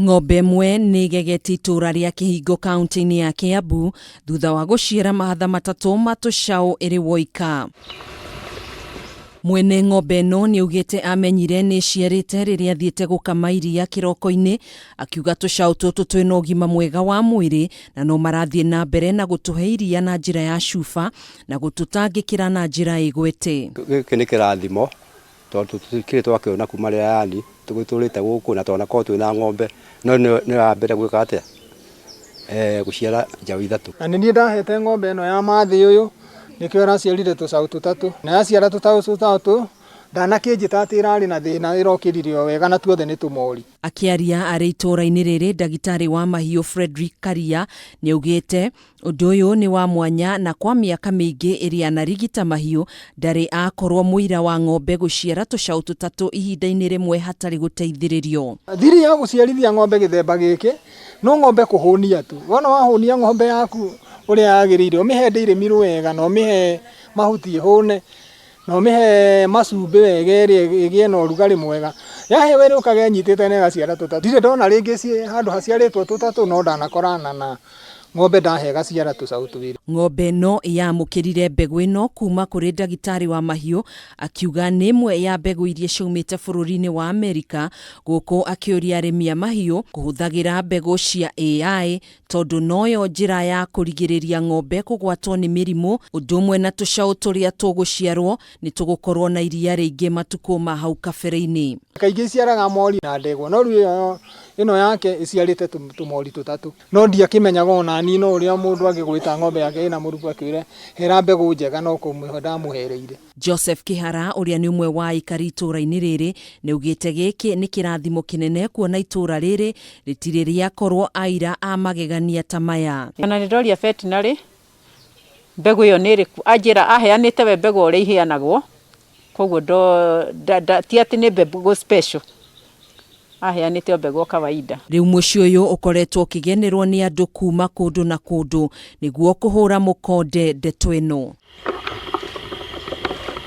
Ng'ombe ĩmwe nĩ ĩgegetie itũũra rĩa Kĩhingo kaunti-inĩ ya Kiambu thutha wa gũciara mahatha matatũ ma tũcaũ ĩrĩ woika. Mwene ng'ombe ĩno nĩ augĩte amenyire nĩ ciarĩte rĩrĩa athiĩte gũkama iria kĩroko-inĩ, akiuga tũcaũ tũtũ twĩna ũgima mwega wa mwĩrĩ na no marathiĩ na mbere na gũtũhe iria na njĩra ya cuba na gũtũtangĩkĩra na njĩra ĩgwete. Gĩkĩ nĩ kĩrathimo tondũ tũtikĩrĩ twakĩona kuma rĩrĩa yani tũgĩtũrĩte gũkũ na twana korwo twĩna ng'ombe no nĩ ya mbere gwĩka atĩa gũciara njaũ ithatũ. Na niĩ ndahete ng'ombe ĩno ya mathĩ ũyũ nĩkĩo ĩraciarire tũcaũ tũtatũ na yaciara tũcaũ tũtatũ ndanakĩnjĩta atĩ ĩrarĩ na thĩna ĩrokĩrire o wega na tuothe nĩ tũmori. Akĩaria arĩ itũũra-inĩ rĩrĩ, ndagĩtarĩ wa mahiũ Frederick Karia nĩ augĩte ũndũ ũyũ nĩ wa mwanya na kwa mĩaka mĩingĩ ĩrĩa anarigita mahiũ ndarĩ akorwo mũira wa ng'ombe gũciara tũcaũ tũtatũ ihinda-inĩ rĩmwe hatarĩ gũteithĩrĩrio. Thiri ya gũciarithia ng'ombe gĩthemba gĩkĩ no ng'ombe kũhũnia tu. Wona wahũnia ng'ombe yaku ũrĩa yagĩrĩire ũmĩhe ndĩrĩmirũ wega na ũmĩhe mahuti ĩhũne na ũmĩhe macumbĩ wega ĩrĩa ĩgĩe na ũrugarĩ mwega. Yahĩa wĩra ũkagĩa nyitĩte na ĩgaciara tũtatũ. Ndirĩ ndona rĩngĩ handũ haciarĩtwo tũtatũ no ndanakorana na ng'ombe ndahe gaciara tũcaũ tũwĩrĩ. Ng'ombe ĩno yamũkĩrire mbegũ ĩno kuma kũrĩ ndagĩtarĩ wa mahiũ, akiuga nĩ ĩmwe ya mbegũ iria ciaumĩte bũrũri-inĩ wa Amerika, gũkũ akĩũria arĩmi a mahiũ kũhũthagĩra mbegũ cia AI tondũ noyo njĩra ya kũrigĩrĩria ng'ombe kũgwatwo nĩ mĩrimũ, ũndũ ũmwe na tũcaũ tũrĩa tũgũciarwo nĩ tũgũkorwo na iria rĩingĩ matukũ ma hau kabere-inĩ. Kaingĩ iciaraga mori na ndegwa no rĩu ĩno yake ĩciarĩte tũmori tũtatũ. No ndiakĩmenyaga ona niĩ no ũrĩa mũndũ angĩgwĩta ng'ombe yake ĩna mũrukũ akĩwĩra hera mbegũ njega no kũmũhe ndamũhereire. Joseph Kĩhara ũrĩa nĩ ũmwe wa aikari itũũra-inĩ rĩrĩ nĩ augĩte gĩkĩ nĩ kĩrathimo kĩnene kuona itũũra rĩrĩ rĩtirĩ rĩakorwo aira a magegania ta maya. Na nĩ ndoria veterinary mbegũ ĩyo nĩ ĩrĩkũ, anjĩra aheanĩte we mbegũ ũrĩa iheanagwo, koguo ti atĩ nĩ mbegũ special, aheanĩte mbegũ kawaida. Rĩu mũciĩ ũyũ ũkoretwo ũkĩgenerwo nĩ andũ kuma kũndũ na kũndũ nĩguo kũhũra mũkonde ndeto ĩno.